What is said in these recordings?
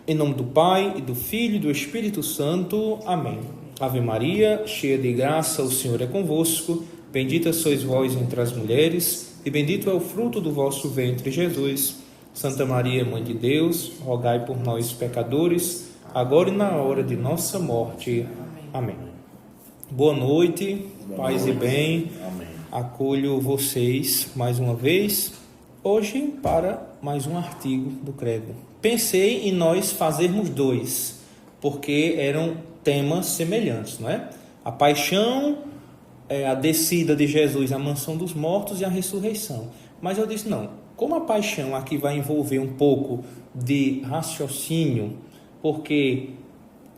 Em nome do Pai, e do Filho e do Espírito Santo. Amém. Ave Maria, cheia de graça, o Senhor é convosco. Bendita sois vós entre as mulheres, e bendito é o fruto do vosso ventre, Jesus. Santa Maria, Mãe de Deus, rogai por nós, pecadores, agora e na hora de nossa morte. Amém. Boa noite, paz e bem. Amém. Acolho vocês mais uma vez, hoje para mais um artigo do Credo. Pensei em nós fazermos dois, porque eram temas semelhantes, não é? A paixão, a descida de Jesus à mansão dos mortos e a ressurreição. Mas eu disse, não, como a paixão aqui vai envolver um pouco de raciocínio, porque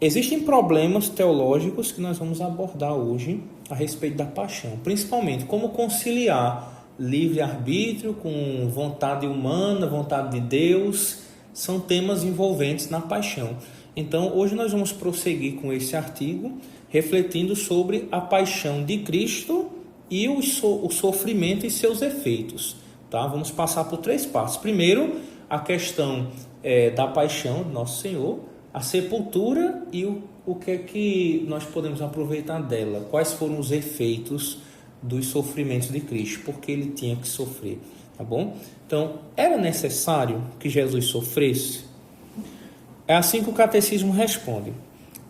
existem problemas teológicos que nós vamos abordar hoje a respeito da paixão, principalmente como conciliar livre-arbítrio com vontade humana, vontade de Deus, são temas envolventes na paixão. Então, hoje nós vamos prosseguir com esse artigo, refletindo sobre a paixão de Cristo e o sofrimento e seus efeitos. Tá? Vamos passar por 3 partes. Primeiro, a questão da paixão de Nosso Senhor, a sepultura e o que é que nós podemos aproveitar dela. Quais foram os efeitos dos sofrimentos de Cristo, porque ele tinha que sofrer. Tá bom? Então, era necessário que Jesus sofresse? É assim que o catecismo responde.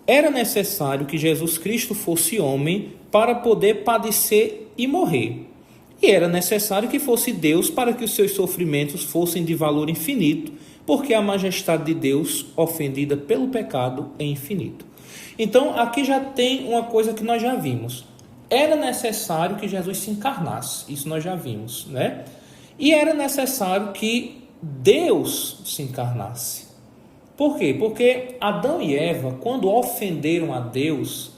Era necessário que Jesus Cristo fosse homem para poder padecer e morrer. E era necessário que fosse Deus para que os seus sofrimentos fossem de valor infinito, porque a majestade de Deus, ofendida pelo pecado, é infinito. Então, aqui já tem uma coisa que nós já vimos. Era necessário que Jesus se encarnasse. Isso nós já vimos, né? E era necessário que Deus se encarnasse. Por quê? Porque Adão e Eva, quando ofenderam a Deus,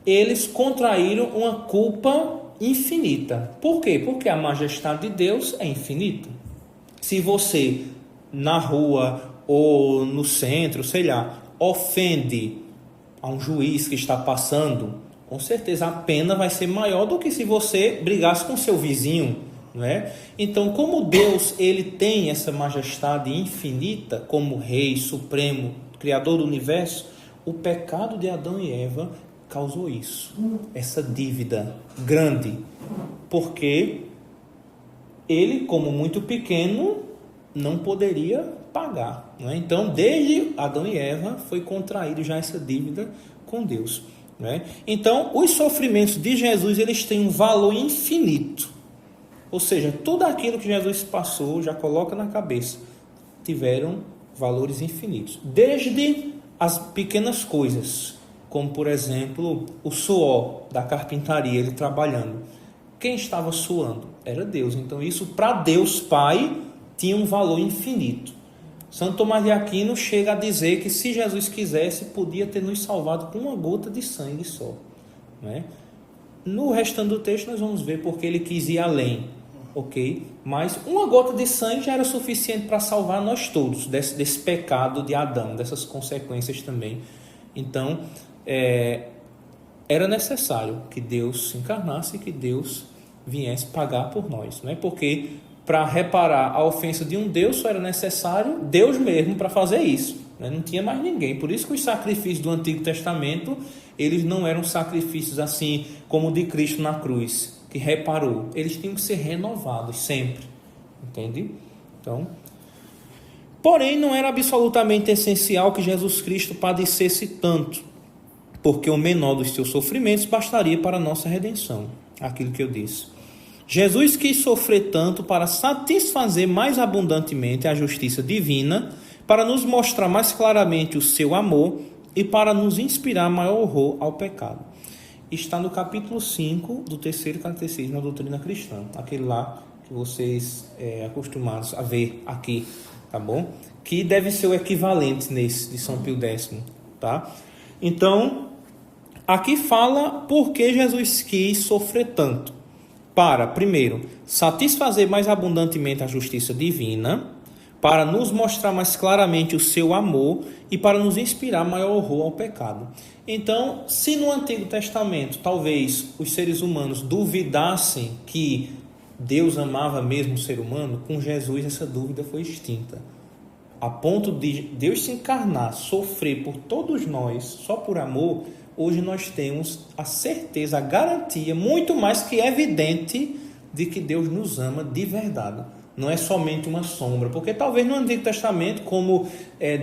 eles contraíram uma culpa infinita. Por quê? Porque a majestade de Deus é infinita. Se você, na rua ou no centro, sei lá, ofende a um juiz que está passando, com certeza a pena vai ser maior do que se você brigasse com seu vizinho, não é? Então, como Deus ele tem essa majestade infinita como Rei Supremo, Criador do Universo, o pecado de Adão e Eva causou isso, essa dívida grande, porque ele, como muito pequeno, não poderia pagar, não é? Então, desde Adão e Eva foi contraído já essa dívida com Deus. Então, os sofrimentos de Jesus eles têm um valor infinito. Ou seja, tudo aquilo que Jesus passou, já coloca na cabeça, tiveram valores infinitos. Desde as pequenas coisas, como por exemplo, o suor da carpintaria, ele trabalhando. Quem estava suando? Era Deus. Então isso para Deus Pai tinha um valor infinito. Santo Tomás de Aquino chega a dizer que se Jesus quisesse, podia ter nos salvado com uma gota de sangue só. Né? No restante do texto nós vamos ver porque ele quis ir além. Ok? Mas uma gota de sangue já era suficiente para salvar nós todos desse pecado de Adão, dessas consequências também. Então, era necessário que Deus se encarnasse e que Deus viesse pagar por nós. Não é? Porque para reparar a ofensa de um Deus, só era necessário Deus mesmo para fazer isso. Né? Não tinha mais ninguém. Por isso que os sacrifícios do Antigo Testamento, eles não eram sacrifícios assim como o de Cristo na cruz, que reparou. Eles tinham que ser renovados sempre. Entende? Então, porém, não era absolutamente essencial que Jesus Cristo padecesse tanto, porque o menor dos seus sofrimentos bastaria para a nossa redenção. Aquilo que eu disse. Jesus quis sofrer tanto para satisfazer mais abundantemente a justiça divina, para nos mostrar mais claramente o seu amor e para nos inspirar maior horror ao pecado. Está no capítulo 5 do terceiro catecismo da doutrina cristã, aquele lá que vocês acostumados a ver aqui, tá bom? Que deve ser o equivalente nesse de São Pio X, tá? Então, aqui fala por que Jesus quis sofrer tanto. Para, primeiro, satisfazer mais abundantemente a justiça divina, para nos mostrar mais claramente o seu amor e para nos inspirar maior horror ao pecado. Então, se no Antigo Testamento, talvez os seres humanos duvidassem que Deus amava mesmo o ser humano, com Jesus essa dúvida foi extinta. a ponto de Deus se encarnar, sofrer por todos nós, só por amor, hoje nós temos a certeza, a garantia, muito mais que evidente, de que Deus nos ama de verdade. Não é somente uma sombra, porque talvez no Antigo Testamento, como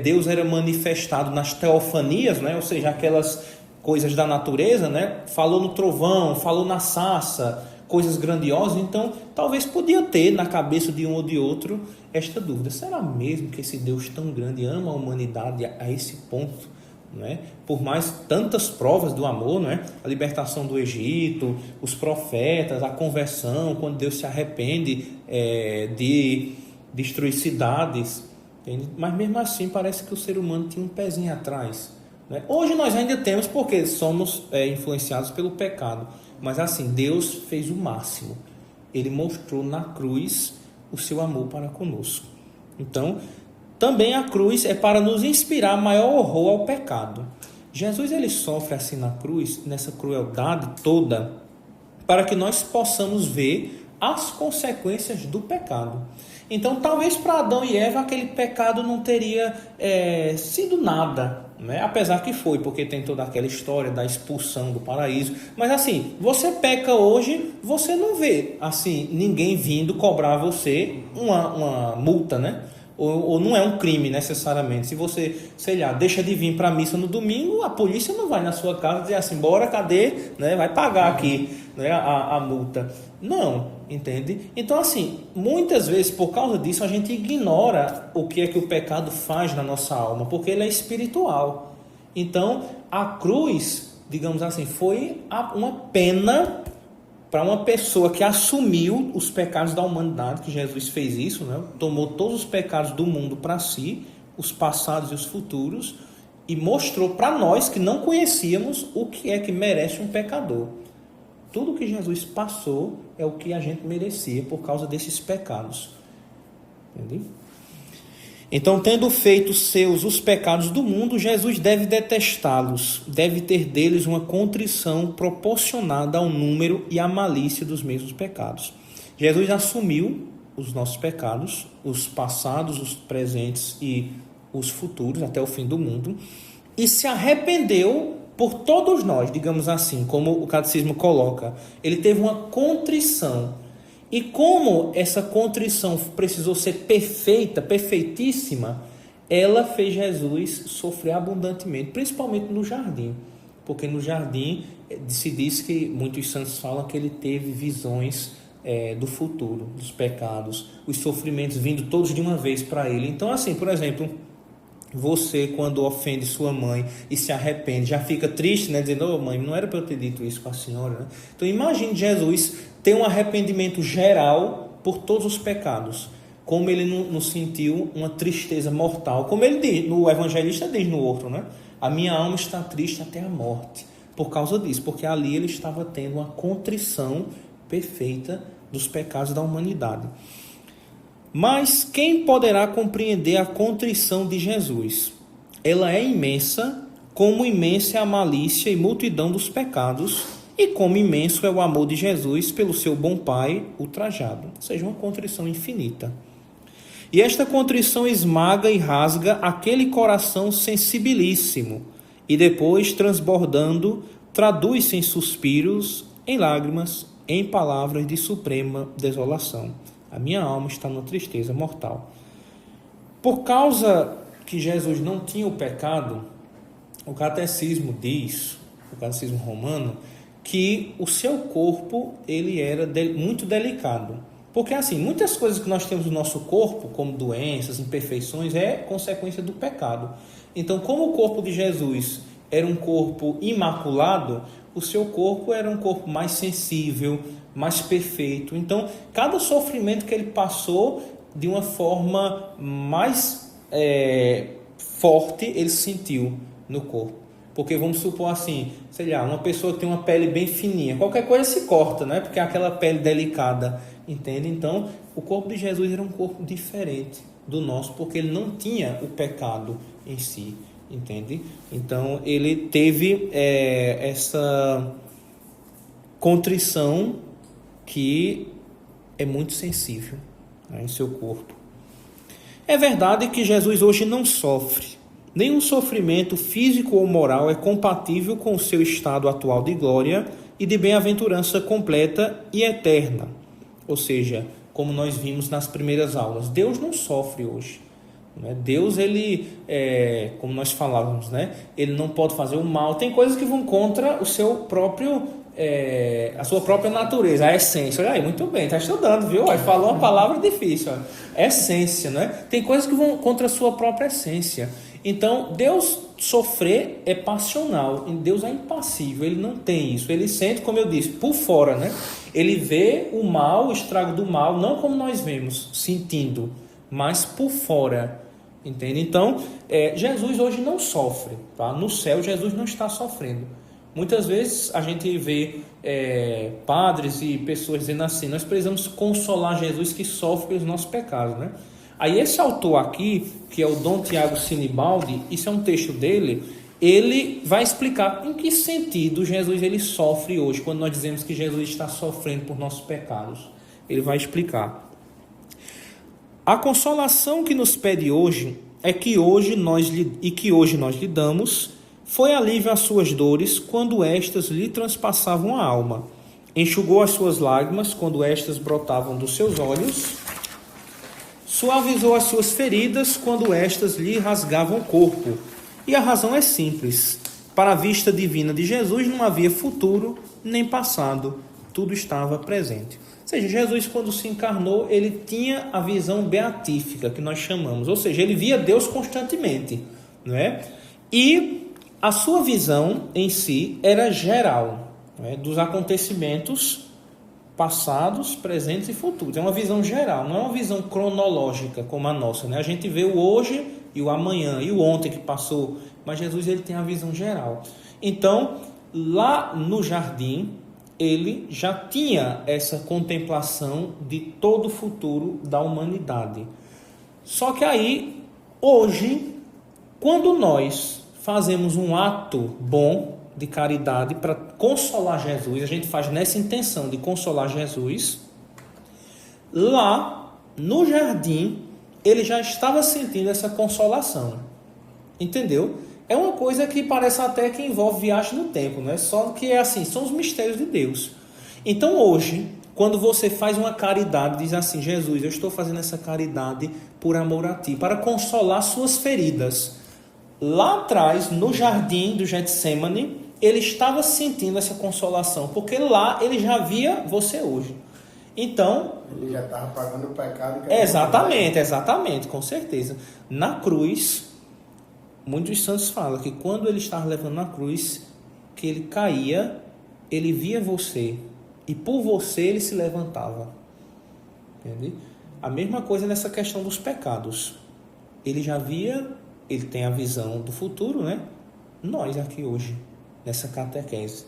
Deus era manifestado nas teofanias, né? Ou seja, aquelas coisas da natureza, né? Falou no trovão, falou na sarça, coisas grandiosas, então talvez podia ter na cabeça de um ou de outro esta dúvida: será mesmo que esse Deus tão grande ama a humanidade a esse ponto? Não é? Por mais tantas provas do amor, não é? A libertação do Egito, os profetas, a conversão, quando Deus se arrepende de destruir cidades, entende? Mas mesmo assim parece que o ser humano tinha um pezinho atrás, né? Hoje nós ainda temos, porque somos influenciados pelo pecado, mas assim, Deus fez o máximo. Ele mostrou na cruz o seu amor para conosco. Então, também a cruz é para nos inspirar maior horror ao pecado. Jesus, ele sofre assim na cruz, nessa crueldade toda, para que nós possamos ver as consequências do pecado. Então, talvez para Adão e Eva aquele pecado não teria sido nada, né? Apesar que foi, porque tem toda aquela história da expulsão do paraíso. Mas assim, você peca hoje, você não vê assim ninguém vindo cobrar você uma multa, né? Ou não é um crime necessariamente. Se você, sei lá, deixa de vir para a missa no domingo, a polícia não vai na sua casa dizer assim: bora, cadê? Né? Vai pagar aqui, né, a multa. Não, entende? Então assim, muitas vezes por causa disso a gente ignora o que é que o pecado faz na nossa alma, porque ele é espiritual. Então a cruz, digamos assim, foi uma pena para uma pessoa que assumiu os pecados da humanidade, que Jesus fez isso, né? Tomou todos os pecados do mundo para si, os passados e os futuros, e mostrou para nós que não conhecíamos o que é que merece um pecador. Tudo que Jesus passou é o que a gente merecia por causa desses pecados. Entende? Então, tendo feito seus os pecados do mundo, Jesus deve detestá-los, deve ter deles uma contrição proporcionada ao número e à malícia dos mesmos pecados. Jesus assumiu os nossos pecados, os passados, os presentes e os futuros, até o fim do mundo, e se arrependeu por todos nós, digamos assim, como o catecismo coloca. Ele teve uma contrição. E como essa contrição precisou ser perfeita, perfeitíssima, ela fez Jesus sofrer abundantemente, principalmente no jardim. Porque no jardim se diz que muitos santos falam que ele teve visões do futuro, dos pecados, os sofrimentos vindo todos de uma vez para ele. Então assim, por exemplo, você quando ofende sua mãe e se arrepende, já fica triste, né? Dizendo: oh, mãe, não era para eu ter dito isso com a senhora, né? Então imagine Jesus ter um arrependimento geral por todos os pecados, como ele não sentiu uma tristeza mortal, como ele diz, no evangelista diz no outro, né? A minha alma está triste até a morte, por causa disso, porque ali ele estava tendo uma contrição perfeita dos pecados da humanidade. Mas quem poderá compreender a contrição de Jesus? Ela é imensa, como imensa é a malícia e multidão dos pecados, e como imenso é o amor de Jesus pelo seu bom Pai ultrajado. Ou seja, uma contrição infinita. E esta contrição esmaga e rasga aquele coração sensibilíssimo, e depois, transbordando, traduz-se em suspiros, em lágrimas, em palavras de suprema desolação. A minha alma está numa tristeza mortal. Por causa que Jesus não tinha o pecado, o catecismo diz, o catecismo romano, que o seu corpo ele era muito delicado. Porque assim, muitas coisas que nós temos no nosso corpo, como doenças, imperfeições, é consequência do pecado. Então, como o corpo de Jesus era um corpo imaculado, o seu corpo era um corpo mais sensível, mais perfeito. Então, cada sofrimento que ele passou, de uma forma mais forte, ele sentiu no corpo. Porque vamos supor assim, sei lá, uma pessoa que tem uma pele bem fininha, qualquer coisa se corta, né? Porque é aquela pele delicada, entende? Então, o corpo de Jesus era um corpo diferente do nosso, porque ele não tinha o pecado em si, entende? Então, ele teve essa contrição que é muito sensível, né, em seu corpo. É verdade que Jesus hoje não sofre. Nenhum sofrimento físico ou moral é compatível com o seu estado atual de glória e de bem-aventurança completa e eterna. Ou seja, como nós vimos nas primeiras aulas, Deus não sofre hoje. Deus, ele, como nós falávamos, ele não pode fazer o mal. Tem coisas que vão contra o seu próprio, a sua própria natureza, a essência. Olha aí, muito bem, está estudando, viu? Falou uma palavra difícil, essência, Tem coisas que vão contra a sua própria essência. Então, Deus sofrer é passional, Deus é impassível, ele não tem isso. Ele sente, como eu disse, por fora, Ele vê o mal, o estrago do mal, não como nós vemos, sentindo, mas por fora. Entende? Então, Jesus hoje não sofre, tá? No céu, Jesus não está sofrendo. Muitas vezes a gente vê padres e pessoas dizendo assim: nós precisamos consolar Jesus que sofre pelos nossos pecados, Aí esse autor aqui, que é o Dom Tiago Sinibaldi, isso é um texto dele, ele vai explicar em que sentido Jesus ele sofre hoje, quando nós dizemos que Jesus está sofrendo por nossos pecados. Ele vai explicar. A consolação que nos pede hoje é que hoje nós lhe damos foi alívio às suas dores quando estas lhe transpassavam a alma, enxugou as suas lágrimas quando estas brotavam dos seus olhos, suavizou as suas feridas quando estas lhe rasgavam o corpo. E a razão é simples: para a vista divina de Jesus não havia futuro nem passado, tudo estava presente. Ou seja, Jesus, quando se encarnou, ele tinha a visão beatífica, que nós chamamos. Ou seja, ele via Deus constantemente, E a sua visão em si era geral, dos acontecimentos passados, presentes e futuros. É uma visão geral, não é uma visão cronológica como a nossa, A gente vê o hoje e o amanhã e o ontem que passou, mas Jesus ele tem a visão geral. Então, lá no jardim, ele já tinha essa contemplação de todo o futuro da humanidade. Só que aí, hoje, quando nós fazemos um ato bom de caridade para consolar Jesus, a gente faz nessa intenção de consolar Jesus, lá no jardim, ele já estava sentindo essa consolação. Entendeu? É uma coisa que parece até que envolve viagem no tempo, Só que é assim, são os mistérios de Deus. Então hoje, quando você faz uma caridade, diz assim: Jesus, eu estou fazendo essa caridade por amor a ti, para consolar suas feridas. Lá atrás, no jardim do Getsemane, ele estava sentindo essa consolação, porque lá ele já via você hoje. Então, ele já estava pagando o pecado. Exatamente, com certeza. Na cruz, muitos santos falam que quando ele estava levando na cruz, que ele caía, ele via você, e por você ele se levantava. Entende? A mesma coisa nessa questão dos pecados. Ele já via, ele tem a visão do futuro, Nós aqui hoje, nessa catequese.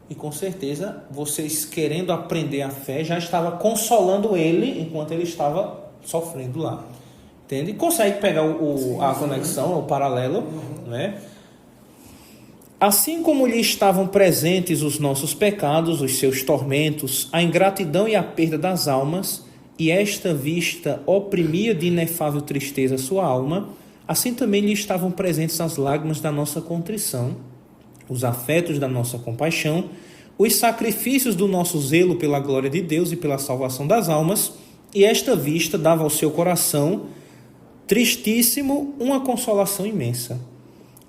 E com certeza, vocês querendo aprender a fé, já estava consolando ele enquanto ele estava sofrendo lá. Entende? Consegue pegar a conexão, o paralelo, Assim como lhe estavam presentes os nossos pecados, os seus tormentos, a ingratidão e a perda das almas, e esta vista oprimia de inefável tristeza a sua alma, assim também lhe estavam presentes as lágrimas da nossa contrição, os afetos da nossa compaixão, os sacrifícios do nosso zelo pela glória de Deus e pela salvação das almas, e esta vista dava ao seu coração, tristíssimo, uma consolação imensa.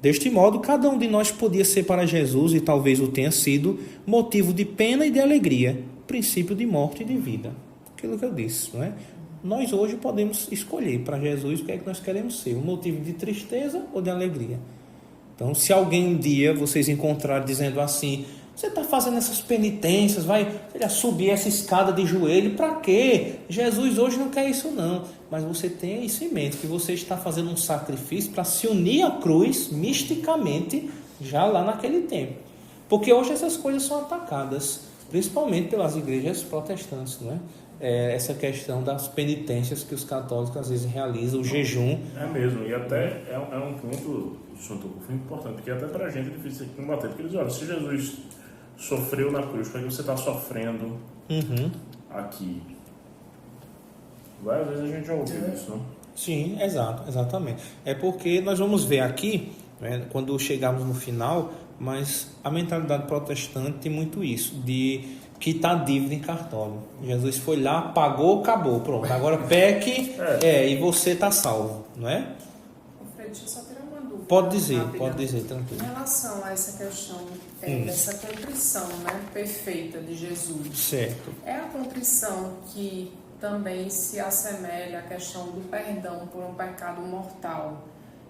Deste modo, cada um de nós podia ser para Jesus, e talvez o tenha sido, motivo de pena e de alegria, princípio de morte e de vida. Aquilo que eu disse, Nós hoje podemos escolher para Jesus o que é que nós queremos ser, um motivo de tristeza ou de alegria. Então, se alguém um dia vocês encontrarem dizendo assim: você está fazendo essas penitências, vai subir essa escada de joelho, para quê? Jesus hoje não quer isso não. Mas você tenha isso em mente, que você está fazendo um sacrifício para se unir à cruz misticamente já lá naquele tempo. Porque hoje essas coisas são atacadas, principalmente pelas igrejas protestantes, essa questão das penitências que os católicos às vezes realizam, o jejum. É mesmo, e até é um ponto importante, porque até para a gente é difícil combater, porque eles dizem: olha, se Jesus sofreu na cruz, por que você está sofrendo aqui? Várias vezes a gente já ouviu isso, Sim, exatamente. É porque nós vamos ver aqui, né, quando chegarmos no final, mas a mentalidade protestante tem muito isso, de quitar dívida em cartório. Jesus foi lá, pagou, acabou, pronto. Agora peque e você está salvo, não é? Fred, deixa eu só tirar uma dúvida. Pode dizer, Em tranquilo. relação a essa questão dessa contrição, né, perfeita de Jesus. Certo. É a contrição que também se assemelha à questão do perdão por um pecado mortal,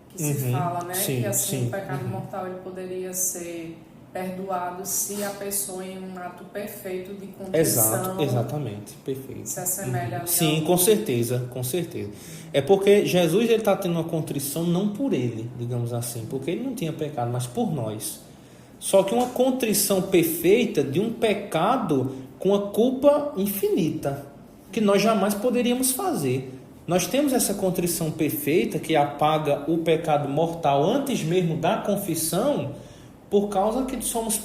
que se fala, né, sim, que assim sim. o pecado mortal ele poderia ser perdoado se a pessoa em um ato perfeito de contrição Exatamente, perfeito. se assemelha ali Sim, ao... com certeza. É porque Jesus ele está tendo uma contrição não por ele, digamos assim, porque ele não tinha pecado, mas por nós. Só que uma contrição perfeita de um pecado com a culpa infinita, que nós jamais poderíamos fazer. Nós temos essa contrição perfeita que apaga o pecado mortal antes mesmo da confissão, por causa que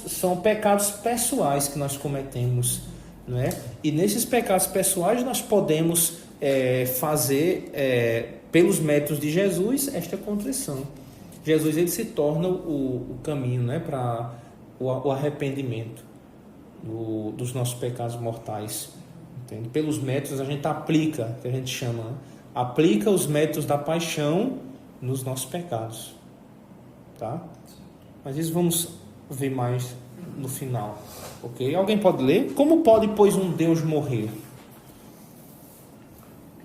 são pecados pessoais que nós cometemos, não é? E nesses pecados pessoais nós podemos fazer, pelos métodos de Jesus, esta contrição. Jesus ele se torna o caminho, né, para o arrependimento dos nossos pecados mortais. Entende? Pelos métodos a gente aplica, que a gente chama, né? Aplica os métodos da paixão nos nossos pecados, tá? Mas isso vamos ver mais no final, ok? Alguém pode ler? Como pode, pois, um Deus morrer?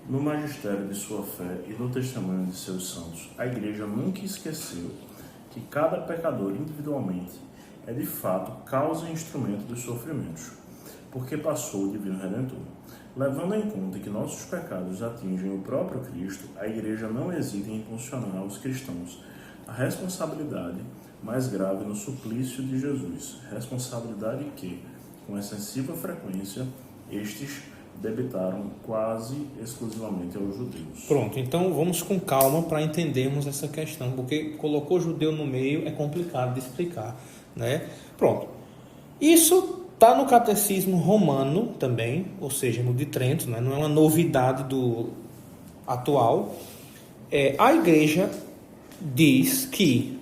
No magistério de sua fé e no testemunho de seus santos, a Igreja nunca esqueceu que cada pecador individualmente é de fato causa e instrumento dos sofrimentos, porque passou o Divino Redentor. Levando em conta que nossos pecados atingem o próprio Cristo, a Igreja não hesita em impulsionar aos cristãos a responsabilidade mais grave no suplício de Jesus, responsabilidade que, com excessiva frequência, estes debitaram quase exclusivamente aos judeus. Pronto, então vamos com calma para entendermos essa questão, porque colocou judeu no meio é complicado de explicar, né? Pronto, isso está no Catecismo Romano também, ou seja, no de Trento, né? Não é uma novidade do atual. A Igreja diz que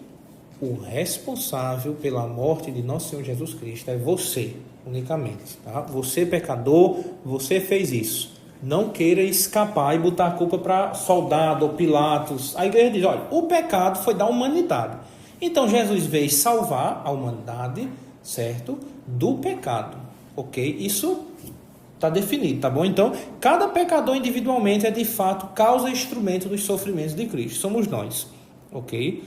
o responsável pela morte de nosso Senhor Jesus Cristo é você, unicamente, tá? Você pecador, você fez isso. Não queira escapar e botar a culpa para soldado ou Pilatos. A Igreja diz, olha, o pecado foi da humanidade. Então Jesus veio salvar a humanidade, certo? Do pecado, ok? Isso está definido, tá bom? Então, cada pecador individualmente é de fato causa e instrumento dos sofrimentos de Cristo. Somos nós, ok?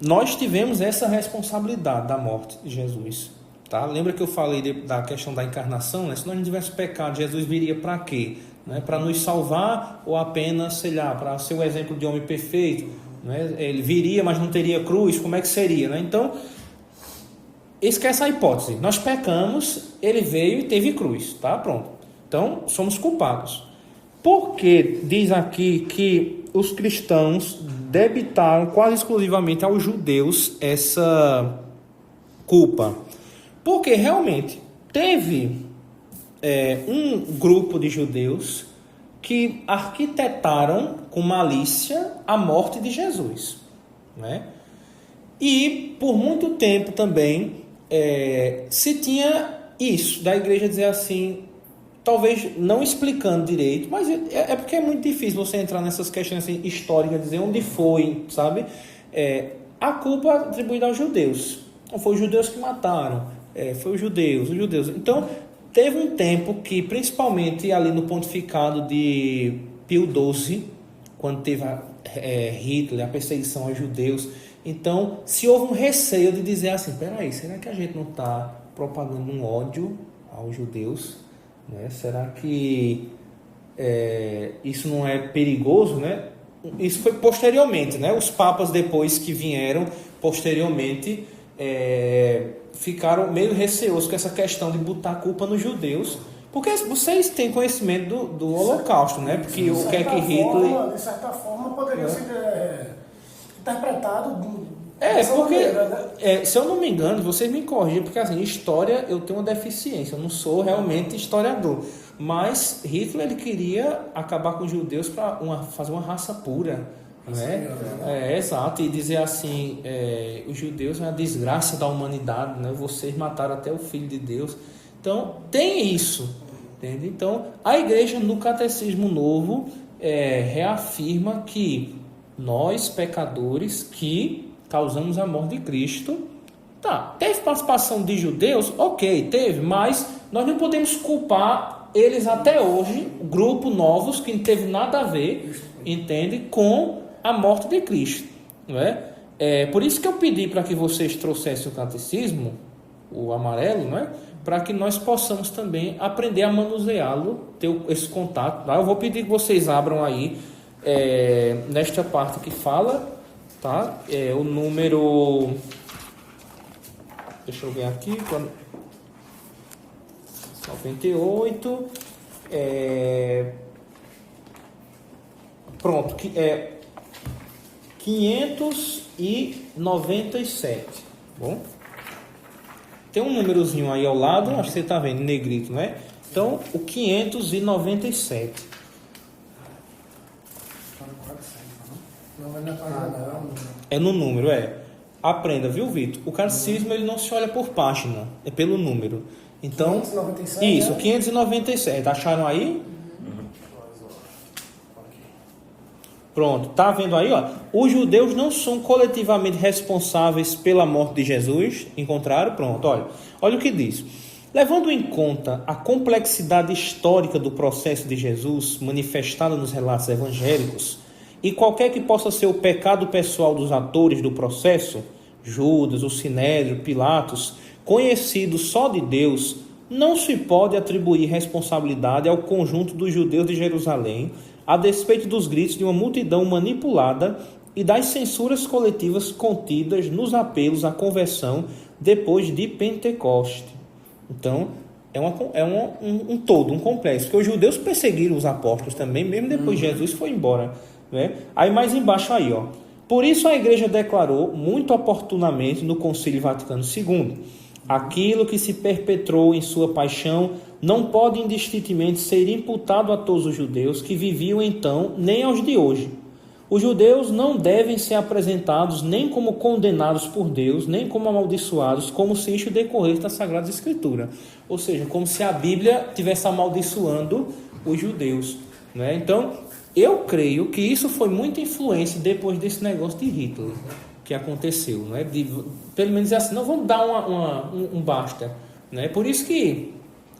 Nós tivemos essa responsabilidade da morte de Jesus, tá? Lembra que eu falei da questão da encarnação, né? Se nós não tivéssemos pecado, Jesus viria para quê? Né? Para nos salvar ou apenas, sei lá, para ser o exemplo de homem perfeito, né? Ele viria, mas não teria cruz, como é que seria, né? Então, esquece a hipótese. Nós pecamos, ele veio e teve cruz, tá? Pronto. Então, somos culpados. Por que diz aqui que os cristãos debitaram quase exclusivamente aos judeus essa culpa? Porque realmente teve um grupo de judeus que arquitetaram com malícia a morte de Jesus, né? E por muito tempo também se tinha isso, da igreja dizer assim, talvez não explicando direito, mas é porque é muito difícil você entrar nessas questões assim, históricas, dizer onde foi, sabe? A culpa atribuída aos judeus. Não foi os judeus que mataram, foi os judeus. Então, teve um tempo que, principalmente ali no pontificado de Pio XII, quando teve Hitler, a perseguição aos judeus, então, se houve um receio de dizer assim, peraí, será que a gente não está propagando um ódio aos judeus? Né? Será que isso não é perigoso? Né? Isso foi posteriormente, né? Os papas depois que vieram posteriormente ficaram meio receosos com essa questão de botar a culpa nos judeus, porque vocês têm conhecimento do Holocausto, né? Porque o que é que Hitler... De certa forma, poderia ser interpretado porque, maneira, né? se eu não me engano, vocês me corrigem, porque assim, história eu tenho uma deficiência, eu não sou realmente historiador, Mas Hitler ele queria acabar com os judeus para fazer uma raça pura, né? Exato, e dizer assim, os judeus são a desgraça da humanidade, né? Vocês mataram até o Filho de Deus. Então, tem isso, entende? Então, a igreja no Catecismo Novo reafirma que nós, pecadores, que causamos a morte de Cristo, teve participação de judeus? Ok, teve, mas nós não podemos culpar eles até hoje, grupo novos que não teve nada a ver, entende, com a morte de Cristo, não é? Por isso que eu pedi para que vocês trouxessem o catecismo, o amarelo, não é? Para que nós possamos também aprender a manuseá-lo, ter esse contato. Tá? Eu vou pedir que vocês abram aí, nesta parte que fala, tá? O número... Deixa eu ver aqui... 98... Pronto, 597, bom? Tem um númerozinho aí ao lado, acho que você está vendo, em negrito, não é? Então, o 597. Não vai na página, não. É no número, Aprenda, viu, Vitor? O catecismo ele não se olha por página, é pelo número. Então, 597, isso, 597. Acharam aí? Pronto, tá vendo aí, ó? Os judeus não são coletivamente responsáveis pela morte de Jesus. Encontraram? Pronto, olha o que diz. Levando em conta a complexidade histórica do processo de Jesus manifestada nos relatos evangélicos e qualquer que possa ser o pecado pessoal dos atores do processo, Judas, o Sinédrio, Pilatos, conhecidos só de Deus, não se pode atribuir responsabilidade ao conjunto dos judeus de Jerusalém, a despeito dos gritos de uma multidão manipulada e das censuras coletivas contidas nos apelos à conversão depois de Pentecoste. Então, é um todo, um complexo, porque os judeus perseguiram os apóstolos também, mesmo depois de Jesus foi embora, né? Aí mais embaixo aí, ó. Por isso a igreja declarou muito oportunamente no Concílio Vaticano II: aquilo que se perpetrou em sua paixão não pode indistintamente ser imputado a todos os judeus que viviam então, nem aos de hoje. Os judeus não devem ser apresentados nem como condenados por Deus, nem como amaldiçoados, como se isso decorresse da Sagrada Escritura. Ou seja, como se a Bíblia estivesse amaldiçoando os judeus, né? Então, eu creio que isso foi muita influência depois desse negócio de Hitler que aconteceu, né? Pelo menos assim, não vamos dar um basta, né? Por isso que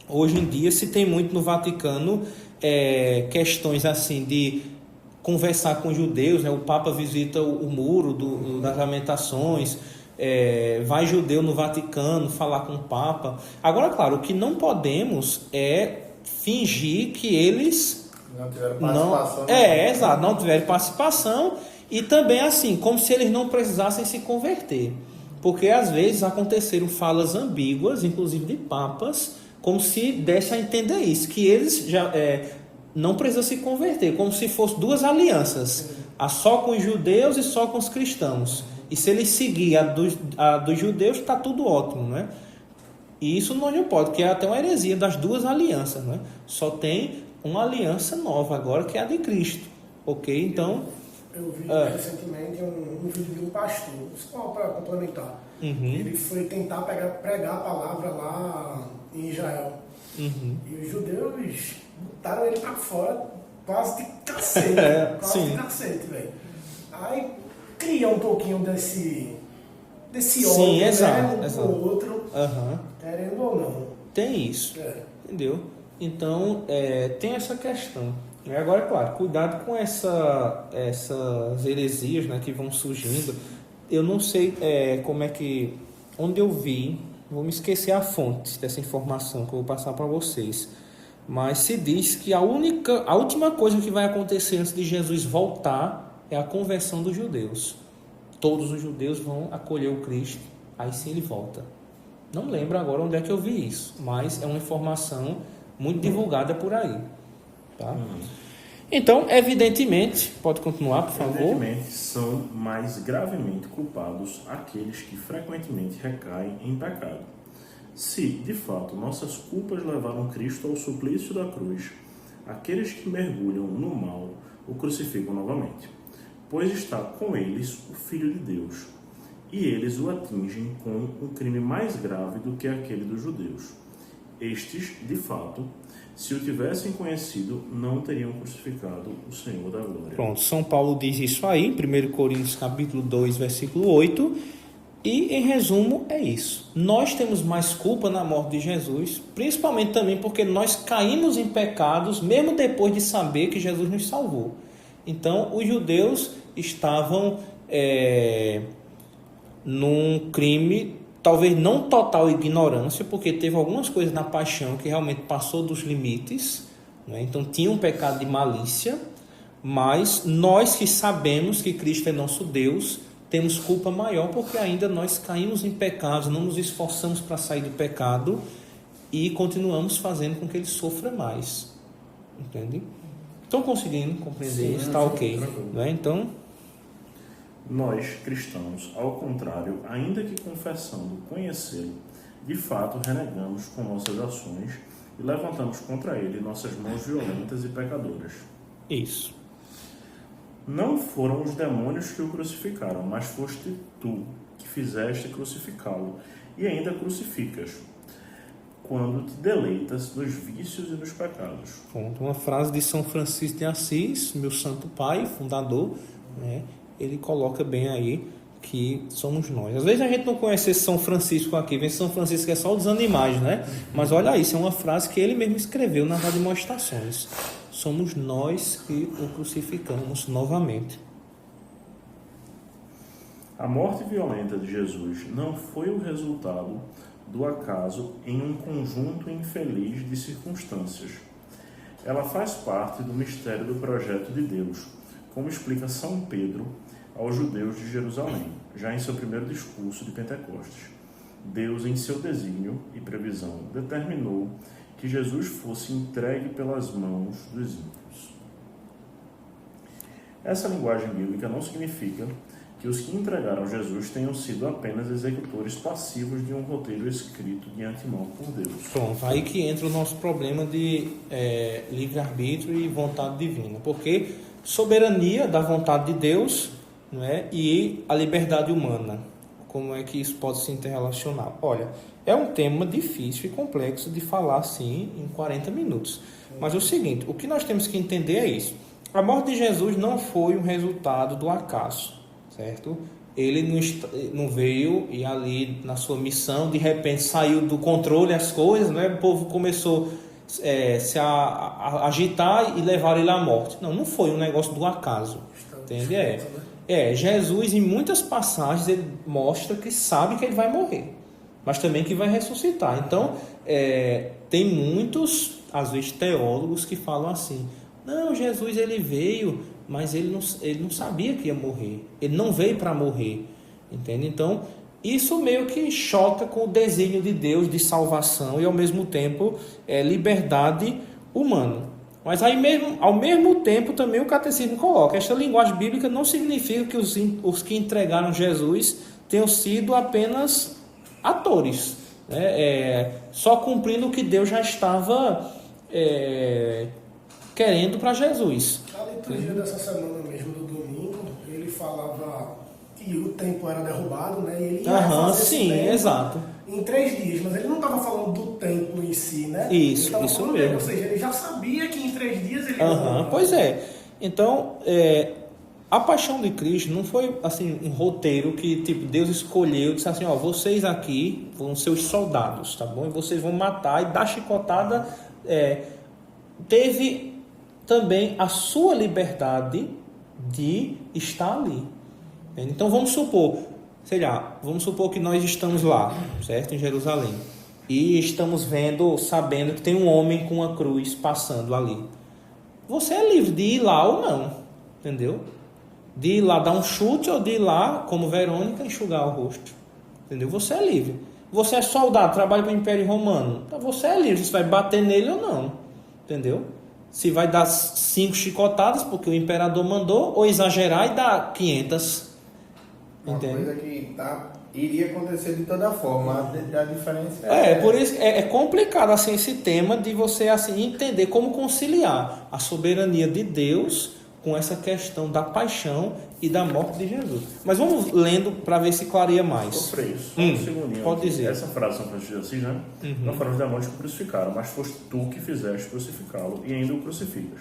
hoje em dia se tem muito no Vaticano questões assim de conversar com os judeus, né? O Papa visita o muro das Lamentações, vai judeu no Vaticano falar com o Papa. Agora, claro, o que não podemos é fingir que eles não tiveram participação. Exato, não tiveram participação, e também assim, como se eles não precisassem se converter. Porque às vezes aconteceram falas ambíguas, inclusive de papas, como se desse a entender isso, que eles já não precisam se converter, como se fossem duas alianças, a só com os judeus e só com os cristãos. E se eles seguirem a dos judeus, está tudo ótimo, né? E isso não pode, porque é até uma heresia das duas alianças, né? Só tem uma aliança nova agora, que é a de Cristo, ok? Então... Eu vi recentemente um vídeo de um pastor, só para complementar. Ele foi tentar pregar a palavra lá em Israel. E os judeus botaram ele para fora quase de cacete. De cacete, velho. Aí cria um pouquinho desse ódio, né, um pro outro, querendo ou não. Tem isso, entendeu? Então, tem essa questão. E agora, claro, cuidado com essas heresias, né, que vão surgindo. Eu não sei como é que... Onde eu vi, vou me esquecer a fonte dessa informação que eu vou passar para vocês. Mas se diz que a última coisa que vai acontecer antes de Jesus voltar é a conversão dos judeus. Todos os judeus vão acolher o Cristo, aí sim ele volta. Não lembro agora onde é que eu vi isso, mas é uma informação muito divulgada por aí. Tá? Então, evidentemente, pode continuar, por favor. Evidentemente, são mais gravemente culpados aqueles que frequentemente recaem em pecado, Se, de fato, nossas culpas levaram Cristo ao suplício da cruz, aqueles que mergulham no mal o crucificam novamente, pois está com eles o Filho de Deus, e eles o atingem com um crime mais grave do que aquele dos judeus. Estes, de fato, se o tivessem conhecido, não teriam crucificado o Senhor da glória. Pronto, São Paulo diz isso aí, em 1 Coríntios capítulo 2, versículo 8, e em resumo é isso. Nós temos mais culpa na morte de Jesus, principalmente também porque nós caímos em pecados, mesmo depois de saber que Jesus nos salvou. Então, os judeus estavam num crime, talvez não total ignorância, porque teve algumas coisas na paixão que realmente passou dos limites, né? Então tinha um pecado de malícia, mas nós que sabemos que Cristo é nosso Deus, temos culpa maior porque ainda nós caímos em pecados, não nos esforçamos para sair do pecado e continuamos fazendo com que ele sofra mais. Entende? Estão conseguindo compreender isso? Está ok. Né? Então, nós, cristãos, ao contrário, ainda que confessando conhecê-lo, de fato renegamos com nossas ações e levantamos contra ele nossas mãos violentas e pecadoras. Isso. Não foram os demônios que o crucificaram, mas foste tu que fizeste crucificá-lo e ainda crucificas, quando te deleitas nos vícios e nos pecados. Pronto, uma frase de São Francisco de Assis, meu santo pai, fundador, né? Ele coloca bem aí que somos nós. Às vezes a gente não conhece esse São Francisco aqui, vem São Francisco que é só dos animais, né? Mas olha isso, é uma frase que ele mesmo escreveu nas Admoestações. Somos nós que o crucificamos novamente. A morte violenta de Jesus não foi o resultado do acaso em um conjunto infeliz de circunstâncias. Ela faz parte do mistério do projeto de Deus, como explica São Pedro aos judeus de Jerusalém, já em seu primeiro discurso de Pentecostes. Deus, em seu desígnio e previsão, determinou que Jesus fosse entregue pelas mãos dos ímpios. Essa linguagem bíblica não significa que os que entregaram Jesus tenham sido apenas executores passivos de um roteiro escrito de antemão por Deus. Pronto, aí que entra o nosso problema de livre-arbítrio e vontade divina, porque soberania da vontade de Deus, não é? E a liberdade humana, como é que isso pode se interrelacionar? Olha, é um tema difícil e complexo de falar assim em 40 minutos. Mas é o seguinte, o que nós temos que entender é isso. A morte de Jesus não foi um resultado do acaso, certo? Ele não veio e ali na sua missão, de repente saiu do controle as coisas, né? O povo começou se agitar e levar ele à morte. Não foi um negócio do acaso. Entende? Jesus em muitas passagens ele mostra que sabe que ele vai morrer, mas também que vai ressuscitar. Então, tem muitos, às vezes, teólogos que falam assim, não, Jesus ele veio, mas ele não sabia que ia morrer. Ele não veio para morrer. Entende? Então, isso meio que choca com o desígnio de Deus de salvação e, ao mesmo tempo, liberdade humana. Mas aí mesmo, ao mesmo tempo também o catecismo coloca, esta linguagem bíblica não significa que os que entregaram Jesus tenham sido apenas atores, né? Só cumprindo o que Deus já estava querendo para Jesus. A liturgia dessa semana mesmo, do domingo, ele falava que o templo era derrubado, né? E ele ia fazer sim, exato. Em 3 dias, mas ele não estava falando do templo em si, né? Isso mesmo. Dele, ou seja, ele já sabia que em 3 dias ele ia Pois é. Então, a paixão de Cristo não foi assim um roteiro que tipo Deus escolheu, disse assim, vocês aqui vão ser os soldados, tá bom? E vocês vão matar e dar chicotada. Teve também a sua liberdade de estar ali. Então vamos supor que nós estamos lá, certo? Em Jerusalém. E estamos sabendo que tem um homem com uma cruz passando ali. Você é livre de ir lá ou não, entendeu? De ir lá dar um chute ou de ir lá, como Verônica, enxugar o rosto. Entendeu? Você é livre. Você é soldado, trabalha para o Império Romano. Então você é livre, você vai bater nele ou não. Entendeu? Se vai dar 5 chicotadas, porque o imperador mandou, ou exagerar e dar 500. Uma coisa que iria acontecer de toda forma, a diferença por isso é complicado assim, esse tema de você assim, entender como conciliar a soberania de Deus com essa questão da paixão e da morte de Jesus. Mas vamos lendo para ver se clareia mais. Sofrei isso. Só um segundinho. Pode dizer. Essa frase São Francisco de Assis, né? Não foram os demônios que o crucificaram, mas foste tu que fizeste crucificá-lo e ainda o crucificas.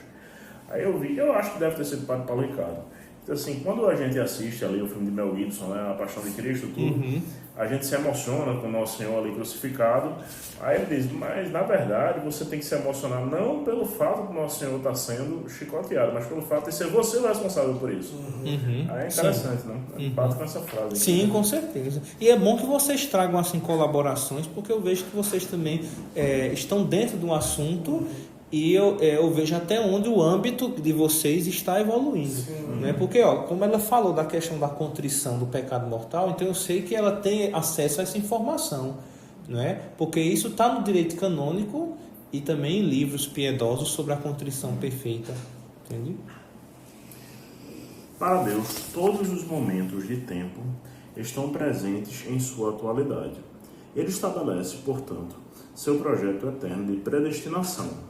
Aí eu acho que deve ter sido Padre Paulo Ricardo. Então, assim, quando a gente assiste ali o filme de Mel Gibson, né, A Paixão de Cristo, tudo, a gente se emociona com o Nosso Senhor ali crucificado. Aí ele diz, mas na verdade você tem que se emocionar não pelo fato do Nosso Senhor estar sendo chicoteado, mas pelo fato de ser você o responsável por isso. Aí é interessante, né? Bate com essa frase. Sim, aqui, com certeza. E é bom que vocês tragam assim colaborações, porque eu vejo que vocês também estão dentro do assunto. E eu vejo até onde o âmbito de vocês está evoluindo, né? Porque, como ela falou da questão da contrição do pecado mortal, então eu sei que ela tem acesso a essa informação, né? Porque isso está no direito canônico e também em livros piedosos sobre a contrição perfeita, entende? Para Deus, todos os momentos de tempo estão presentes em sua atualidade. Ele estabelece, portanto, seu projeto eterno de predestinação,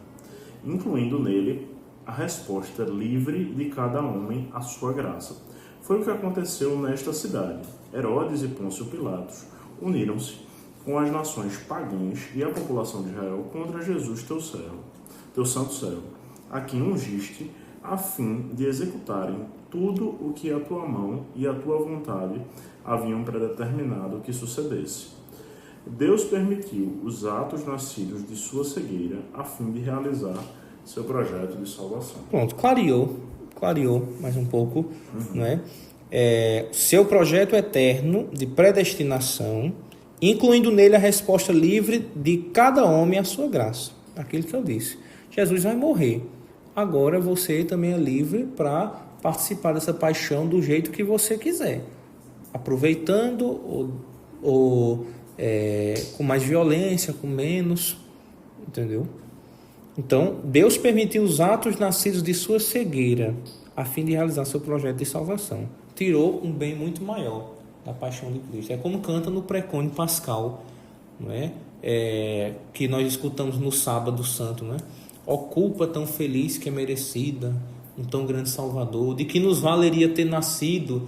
incluindo nele a resposta livre de cada homem à sua graça. Foi o que aconteceu nesta cidade. Herodes e Pôncio Pilatos uniram-se com as nações pagãs e a população de Israel contra Jesus, teu santo servo, a quem ungiste, a fim de executarem tudo o que a tua mão e a tua vontade haviam predeterminado que sucedesse. Deus permitiu os atos nascidos de sua cegueira a fim de realizar seu projeto de salvação. Pronto, clareou mais um pouco, né? Seu projeto eterno de predestinação, incluindo nele a resposta livre de cada homem à sua graça. Aquilo que eu disse. Jesus vai morrer. Agora você também é livre para participar dessa paixão do jeito que você quiser. Aproveitando ou com mais violência, com menos, entendeu? Então, Deus permitiu os atos nascidos de sua cegueira, a fim de realizar seu projeto de salvação. Tirou um bem muito maior da paixão de Cristo. É como canta no precônio pascal, não é? Que nós escutamos no sábado santo, não é? Ó culpa tão feliz que é merecida, um tão grande Salvador, de que nos valeria ter nascido,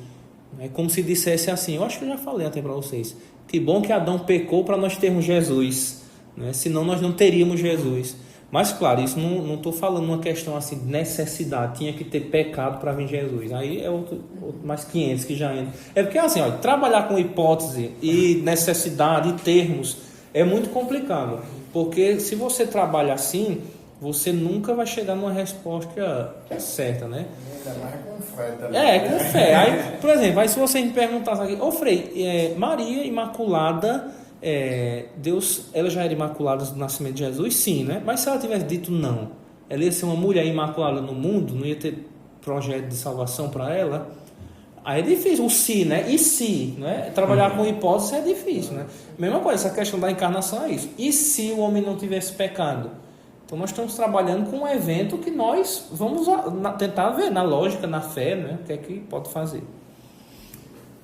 como se dissesse assim, eu acho que eu já falei até para vocês, que bom que Adão pecou para nós termos Jesus, né? Senão nós não teríamos Jesus. Mas claro, isso não estou falando uma questão assim de necessidade, tinha que ter pecado para vir Jesus. Aí é outro mais 500 que já entra. É porque assim, trabalhar com hipótese e necessidade e termos é muito complicado. Porque se você trabalha assim, você nunca vai chegar numa resposta certa, né? Ainda mais com fé também. Com fé. Aí, por exemplo, aí se você me perguntasse aqui, Frei, Maria Imaculada, Deus, ela já era imaculada do nascimento de Jesus? Sim, né? Mas se ela tivesse dito não, ela ia ser uma mulher imaculada no mundo, não ia ter projeto de salvação para ela? Aí é difícil, o se, né? E se, né? Trabalhar com hipótese é difícil, né? Mesma coisa, essa questão da encarnação é isso. E se o homem não tivesse pecado? Então nós estamos trabalhando com um evento que nós vamos tentar ver na lógica, na fé, né? O que é que pode fazer.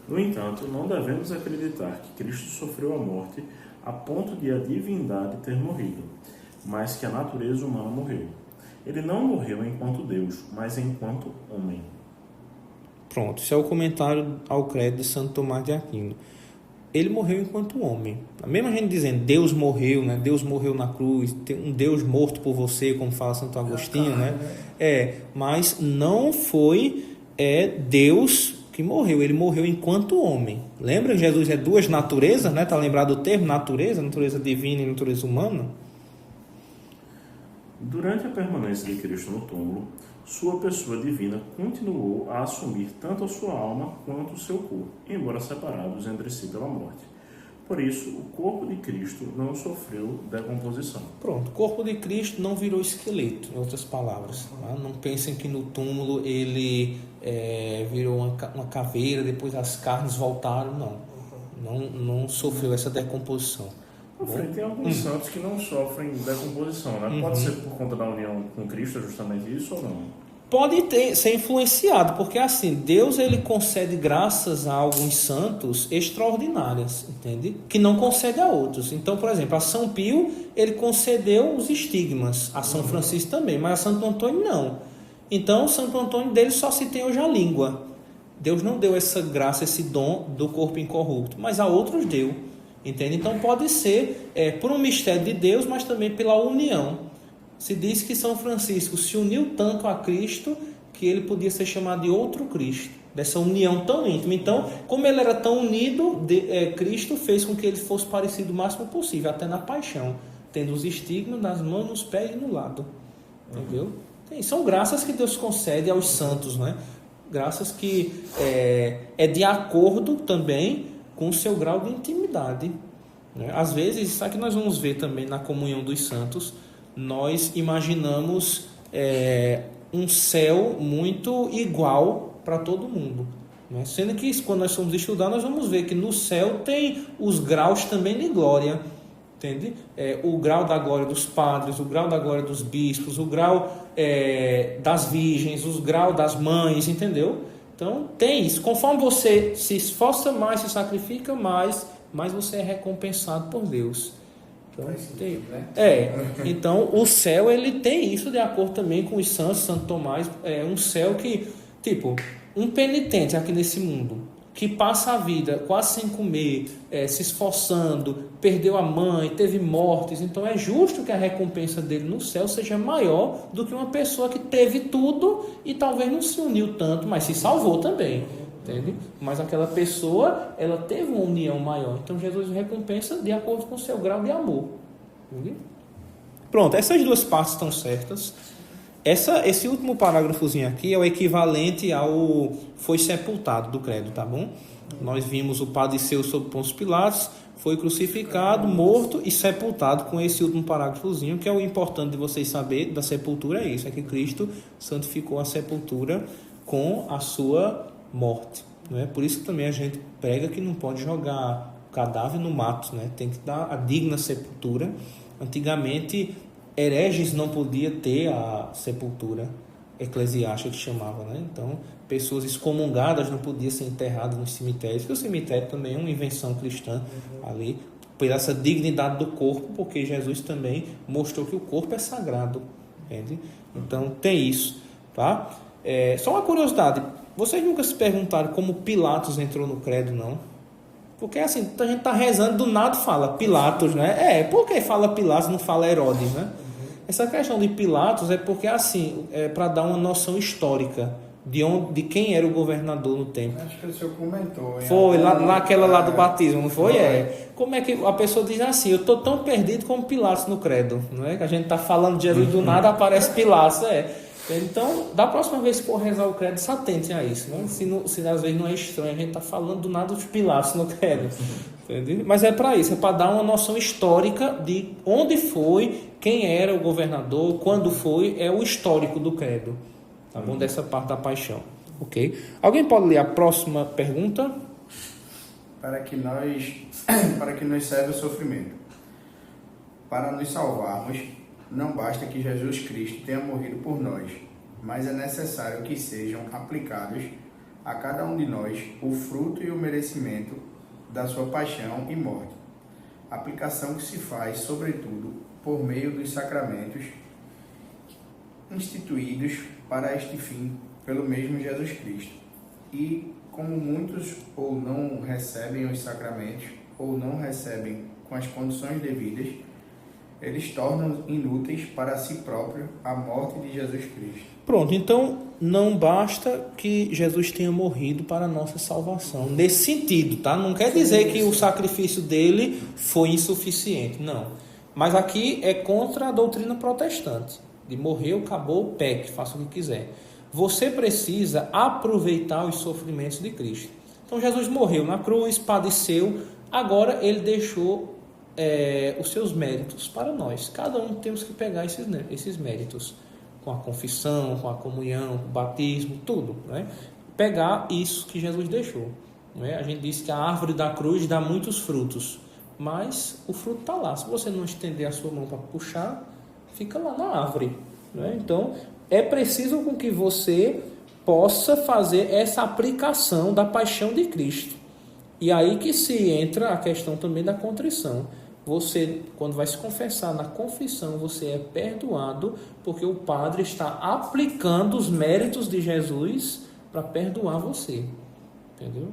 No entanto, não devemos acreditar que Cristo sofreu a morte a ponto de a divindade ter morrido, mas que a natureza humana morreu. Ele não morreu enquanto Deus, mas enquanto homem. Pronto, esse é o comentário ao credo de Santo Tomás de Aquino. Ele morreu enquanto homem. A mesma gente dizendo, Deus morreu, né? Deus morreu na cruz, tem um Deus morto por você, como fala Santo Agostinho, né? Mas não foi Deus que morreu, ele morreu enquanto homem. Lembra que Jesus é duas naturezas, né? Tá lembrado o termo natureza divina e natureza humana? Durante a permanência de Cristo no túmulo, sua pessoa divina continuou a assumir tanto a sua alma quanto o seu corpo, embora separados entre si pela morte. Por isso, o corpo de Cristo não sofreu decomposição. Pronto, o corpo de Cristo não virou esqueleto, em outras palavras. Tá? Não pensem que no túmulo ele virou uma caveira, depois as carnes voltaram, não sofreu essa decomposição. Tem alguns santos que não sofrem decomposição, né? Pode ser por conta da união com Cristo, justamente isso ou não? Pode ser influenciado, porque assim, Deus ele concede graças a alguns santos extraordinárias, entende? Que não concede a outros. Então, por exemplo, a São Pio, ele concedeu os estigmas, a São Francisco também, mas a Santo Antônio não. Então, Santo Antônio dele só se tem hoje a língua. Deus não deu essa graça, esse dom do corpo incorrupto, mas a outros deu, entende? Então, pode ser por um mistério de Deus, mas também pela união. Se diz que São Francisco se uniu tanto a Cristo que ele podia ser chamado de outro Cristo, dessa união tão íntima. Então, como ele era tão unido, Cristo fez com que ele fosse parecido o máximo possível, até na paixão, tendo os estigmas nas mãos, nos pés e no lado. Entendeu? São graças que Deus concede aos santos, né? Graças que é de acordo também com o seu grau de intimidade. Né? Às vezes, isso aqui nós vamos ver também na comunhão dos santos, nós imaginamos um céu muito igual para todo mundo, né? Sendo que quando nós formos estudar, nós vamos ver que no céu tem os graus também de glória, entende? O grau da glória dos padres, o grau da glória dos bispos, o grau das virgens, o grau das mães, entendeu? Então tem isso, conforme você se esforça mais, se sacrifica mais você é recompensado por Deus. Então o céu ele tem isso de acordo também com os santos. Santo Tomás é um céu que, tipo, um penitente aqui nesse mundo que passa a vida quase sem comer, se esforçando, perdeu a mãe, teve mortes, então é justo que a recompensa dele no céu seja maior do que uma pessoa que teve tudo e talvez não se uniu tanto, mas se salvou também. Entende? Mas aquela pessoa, ela teve uma união maior. Então Jesus recompensa de acordo com o seu grau de amor. Entende? Pronto, essas duas partes estão certas. Esse último parágrafozinho aqui é o equivalente ao foi sepultado do credo, tá bom? Nós vimos o padeceu sob Pôncio Pilatos, foi crucificado, morto e sepultado, com esse último parágrafozinho, que é o importante de vocês saberem da sepultura, é isso, é que Cristo santificou a sepultura com a sua morte, não é? Por isso que também a gente prega que não pode jogar o cadáver no mato, né? Tem que dar a digna sepultura. Antigamente, hereges não podia ter a sepultura eclesiástica que chamava, né? Então, pessoas excomungadas não podiam ser enterradas nos cemitérios, porque o cemitério também é uma invenção cristã ali, por essa dignidade do corpo, porque Jesus também mostrou que o corpo é sagrado, entende? Então, tem isso, tá? Só uma curiosidade, vocês nunca se perguntaram como Pilatos entrou no credo, não? Porque assim, a gente está rezando, do nada fala Pilatos, né? Por que fala Pilatos, não fala Herodes, né? Essa questão de Pilatos é porque assim, para dar uma noção histórica de quem era o governador no tempo. Acho que o senhor comentou. Foi, naquela lá do batismo, não foi? Como é que a pessoa diz assim, eu estou tão perdido como Pilatos no credo, não é? Que a gente está falando de Jesus, do nada aparece Pilatos, Então, da próxima vez que for rezar o credo, se atentem a isso, né? Se às vezes não é estranho, a gente está falando do nada dos Pilatos no credo, entendeu? Mas é para isso, é para dar uma noção histórica de onde foi, quem era o governador, quando foi, é o histórico do credo, tá bom? Dessa parte da paixão, ok? Alguém pode ler a próxima pergunta? Para que nos serve o sofrimento. Para nos salvarmos, não basta que Jesus Cristo tenha morrido por nós, mas é necessário que sejam aplicados a cada um de nós o fruto e o merecimento da sua paixão e morte. Aplicação que se faz, sobretudo, por meio dos sacramentos instituídos para este fim pelo mesmo Jesus Cristo. E, como muitos ou não recebem os sacramentos, ou não recebem com as condições devidas, eles tornam inúteis para si próprio a morte de Jesus Cristo. Pronto, então não basta que Jesus tenha morrido para a nossa salvação. Nesse sentido, tá? Não quer dizer que o sacrifício dele foi insuficiente, não. Mas aqui é contra a doutrina protestante. De morreu, acabou, peque, faça o que quiser. Você precisa aproveitar os sofrimentos de Cristo. Então Jesus morreu na cruz, padeceu, agora ele deixou os seus méritos para nós. Cada um temos que pegar esses méritos, com a confissão, com a comunhão, com o batismo, tudo, né? Pegar isso que Jesus deixou, né? A gente disse que a árvore da cruz dá muitos frutos, mas o fruto está lá. Se você não estender a sua mão para puxar, fica lá na árvore, né? Então é preciso com que você possa fazer essa aplicação da paixão de Cristo. E aí que se entra a questão também da contrição. Você, quando vai se confessar na confissão, você é perdoado porque o Padre está aplicando os méritos de Jesus para perdoar você. Entendeu?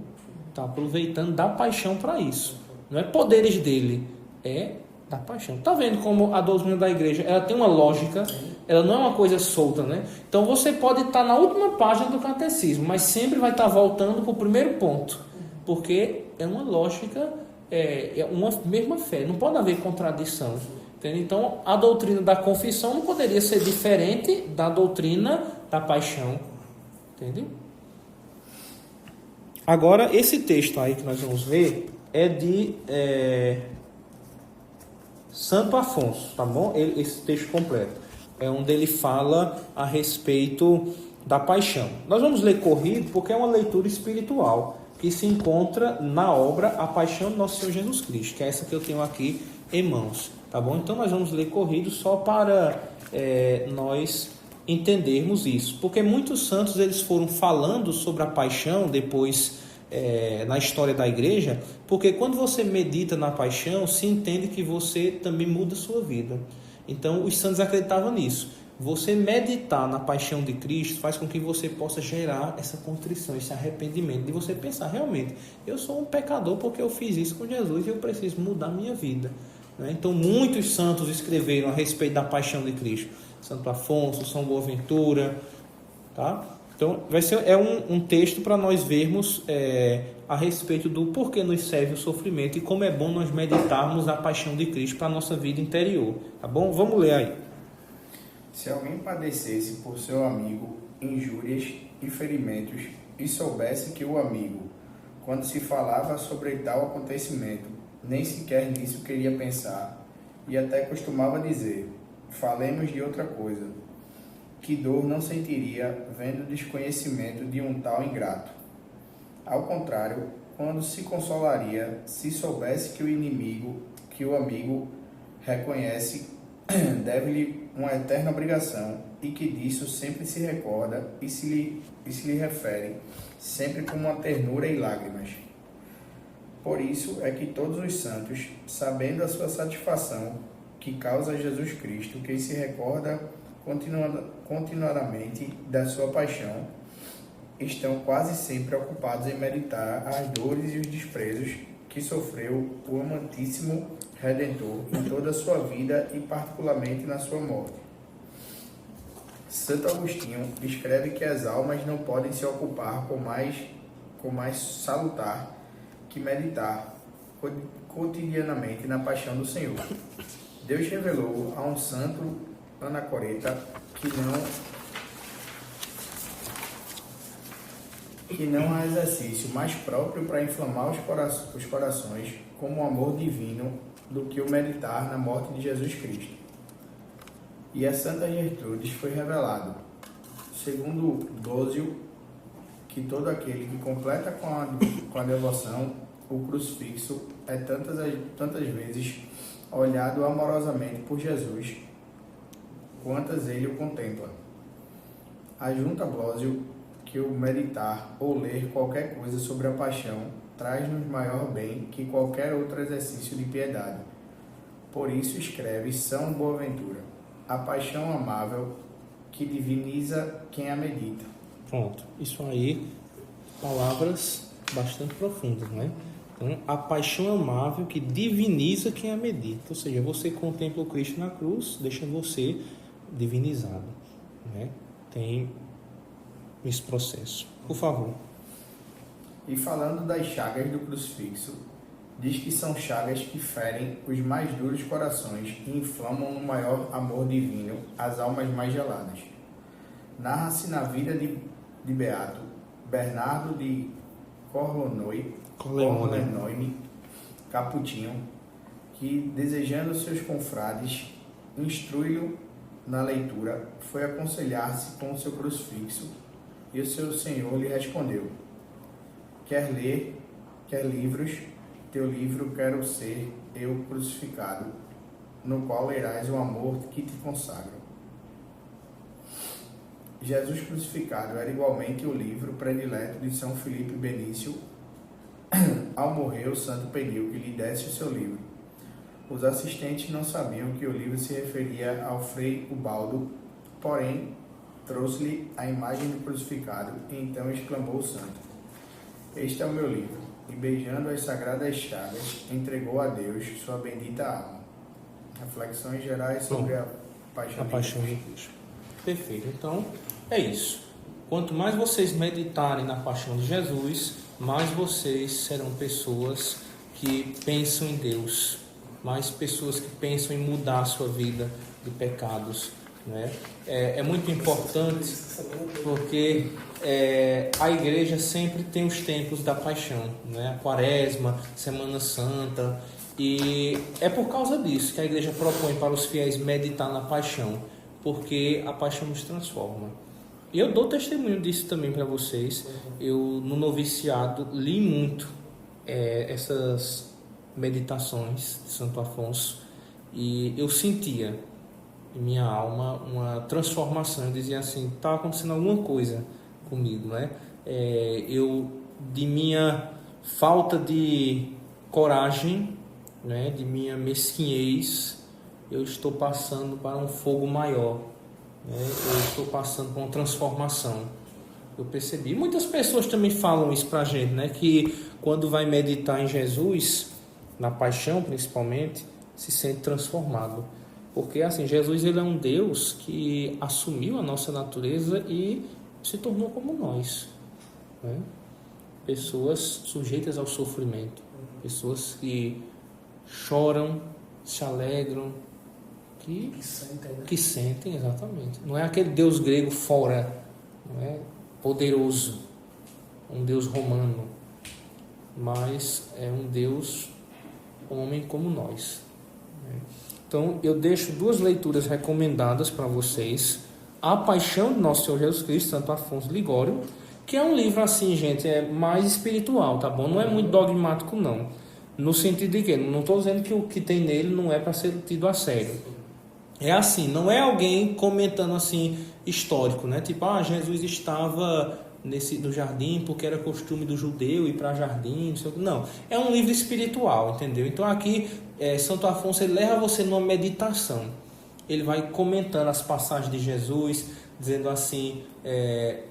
Está aproveitando da paixão para isso. Não é poderes dele, é da paixão. Está vendo como a doutrina da igreja ela tem uma lógica, ela não é uma coisa solta, né? Então você pode estar na última página do catecismo, mas sempre vai estar voltando para o primeiro ponto, porque é uma lógica, é uma mesma fé, não pode haver contradição. Entende? Então a doutrina da confissão não poderia ser diferente da doutrina da paixão. Entende? Agora, esse texto aí que nós vamos ver é de Santo Afonso, tá bom? Esse texto completo é onde ele fala a respeito da paixão. Nós vamos ler corrido porque é uma leitura espiritual que se encontra na obra A Paixão de Nosso Senhor Jesus Cristo, que é essa que eu tenho aqui em mãos, tá bom? Então nós vamos ler corrido só para nós entendermos isso, porque muitos santos eles foram falando sobre a paixão depois na história da igreja, porque quando você medita na paixão, se entende que você também muda a sua vida. Então os santos acreditavam nisso. Você meditar na paixão de Cristo faz com que você possa gerar essa contrição, esse arrependimento, de você pensar, realmente, eu sou um pecador porque eu fiz isso com Jesus e eu preciso mudar a minha vida. Então muitos santos escreveram a respeito da paixão de Cristo. Santo Afonso, São Boaventura, tá? Então é um texto para nós vermos a respeito do porquê nos serve o sofrimento e como é bom nós meditarmos a paixão de Cristo para a nossa vida interior, tá bom? Vamos ler aí. Se alguém padecesse por seu amigo injúrias e ferimentos e soubesse que o amigo, quando se falava sobre tal acontecimento, nem sequer nisso queria pensar e até costumava dizer: falemos de outra coisa, que dor não sentiria vendo o desconhecimento de um tal ingrato. Ao contrário, quando se consolaria se soubesse que o amigo reconhece, deve-lhe uma eterna obrigação e que disso sempre se recorda e se lhe refere, sempre com uma ternura e lágrimas. Por isso é que todos os santos, sabendo a sua satisfação que causa Jesus Cristo, que se recorda continuadamente da sua paixão, estão quase sempre ocupados em meditar as dores e os desprezos que sofreu o amantíssimo Redentor em toda a sua vida e particularmente na sua morte. Santo Agostinho escreve que as almas não podem se ocupar com mais salutar que meditar cotidianamente na paixão do Senhor. Deus revelou a um santo anacoreta que não há exercício mais próprio para inflamar os corações como o amor divino do que o meditar na morte de Jesus Cristo. E a Santa Gertrudes foi revelado, segundo Blósio, que todo aquele que completa com a devoção o crucifixo é tantas vezes olhado amorosamente por Jesus, quantas ele o contempla. Ajunta Blósio que o meditar ou ler qualquer coisa sobre a paixão traz-nos maior bem que qualquer outro exercício de piedade. Por isso escreve São Boaventura: a paixão amável que diviniza quem a medita. Pronto, isso aí, palavras bastante profundas, né? Então, a paixão amável que diviniza quem a medita. Ou seja, você contempla o Cristo na cruz, deixa você divinizado, né? Tem esse processo. Por favor. E falando das chagas do crucifixo, diz que são chagas que ferem os mais duros corações e inflamam no maior amor divino as almas mais geladas. Narra-se na vida de Beato Bernardo de Corleone, Caputinho, que, desejando seus confrades instrui-lo na leitura, foi aconselhar-se com o seu crucifixo, e o seu Senhor lhe respondeu: quer ler, quer livros, teu livro quero ser eu crucificado, no qual lerás o amor que te consagro. Jesus Crucificado era igualmente o livro predileto de São Filipe Benício. Ao morrer, o santo pediu que lhe desse o seu livro. Os assistentes não sabiam que o livro se referia ao Frei Ubaldo, porém, trouxe-lhe a imagem do crucificado e então exclamou o santo: "Este é o meu livro", e beijando as sagradas chagas, entregou a Deus sua bendita alma. Reflexões gerais sobre a paixão de Cristo. Perfeito. Então, é isso. Quanto mais vocês meditarem na paixão de Jesus, mais vocês serão pessoas que pensam em Deus, mais pessoas que pensam em mudar a sua vida de pecados, né? É muito importante porque a igreja sempre tem os tempos da paixão, né? Quaresma, Semana Santa, e é por causa disso que a igreja propõe para os fiéis meditar na paixão, porque a paixão nos transforma. E eu dou testemunho disso também para vocês. Eu, no noviciado, li muito essas meditações de Santo Afonso, e eu sentia em minha alma uma transformação. Eu dizia assim, está acontecendo alguma coisa comigo, né? De minha falta de coragem, né, de minha mesquinhez, eu estou passando para um fogo maior, né? Eu estou passando por uma transformação. Eu percebi. Muitas pessoas também falam isso pra gente, né? Que quando vai meditar em Jesus, na paixão principalmente, se sente transformado. Porque assim, Jesus, ele é um Deus que assumiu a nossa natureza e se tornou como nós, né? Pessoas sujeitas ao sofrimento, pessoas que choram, se alegram, que sentem, exatamente. Não é aquele Deus grego fora, não é poderoso, um Deus romano, mas é um Deus homem como nós, né? Então eu deixo 2 leituras recomendadas para vocês: A Paixão de Nosso Senhor Jesus Cristo, Santo Afonso de Ligório, que é um livro assim, gente, mais espiritual, tá bom? Não é muito dogmático não, no sentido de que não estou dizendo que o que tem nele não é para ser tido a sério. É assim, não é alguém comentando assim histórico, né? Tipo, Jesus estava no jardim porque era costume do judeu ir para jardim, não sei o que. Não, é um livro espiritual, entendeu? Então aqui Santo Afonso, ele leva você numa meditação. Ele vai comentando as passagens de Jesus, dizendo assim,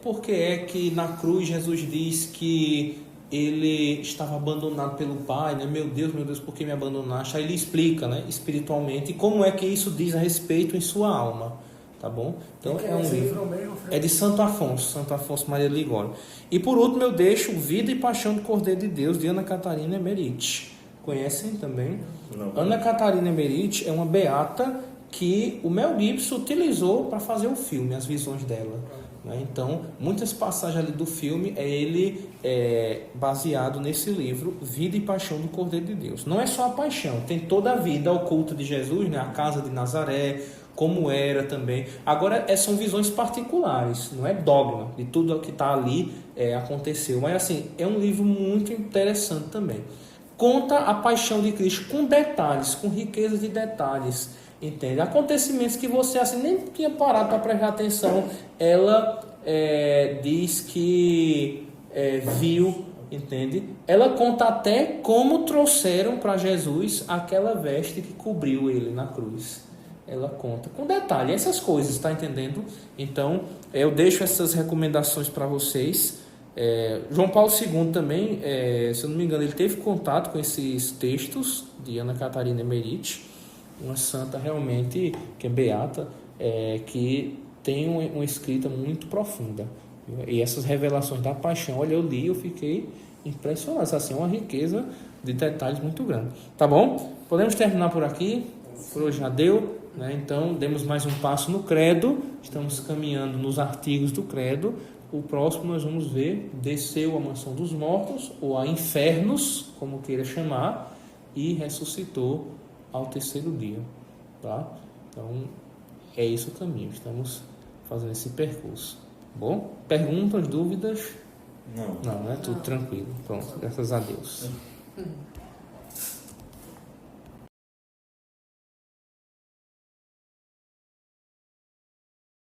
por que é que na cruz Jesus diz que ele estava abandonado pelo Pai, né? Meu Deus, por que me abandonaste? Aí ele explica, né, espiritualmente, como é que isso diz a respeito em sua alma, tá bom? Então é um livro, é de Santo Afonso Maria de Ligório. E por último eu deixo Vida e Paixão do Cordeiro de Deus, de Ana Catarina Emeriti. Conhecem também? Não. Ana Catarina Emeriti é uma beata que o Mel Gibson utilizou para fazer o filme, as visões dela, né? Então, muitas passagens ali do filme ele baseado nesse livro, Vida e Paixão do Cordeiro de Deus. Não é só a paixão, tem toda a vida oculta de Jesus, né? A casa de Nazaré, como era também. Agora, são visões particulares, não é dogma de tudo que está ali aconteceu. Mas assim, é um livro muito interessante também. Conta a paixão de Cristo com detalhes, com riqueza de detalhes, entende? Acontecimentos que você assim nem tinha parado para prestar atenção. Ela diz que viu, entende? Ela conta até como trouxeram para Jesus aquela veste que cobriu ele na cruz. Ela conta com detalhe essas coisas, tá entendendo? Então, eu deixo essas recomendações para vocês. João Paulo II também, se eu não me engano, ele teve contato com esses textos de Ana Catarina Emeriti, uma santa realmente que é beata, que tem uma escrita muito profunda. E essas revelações da paixão, olha, eu li, eu fiquei impressionado. Assim, uma riqueza de detalhes muito grande. Tá bom? Podemos terminar por aqui. Por hoje já deu, né? Então, demos mais um passo no credo. Estamos caminhando nos artigos do credo. O próximo nós vamos ver: desceu à mansão dos mortos, ou a infernos, como queira chamar, e ressuscitou ao 3º dia, tá? Então, é esse o caminho. Estamos fazendo esse percurso. Bom, perguntas, dúvidas? Não, né? Tudo tranquilo. Pronto, graças a Deus.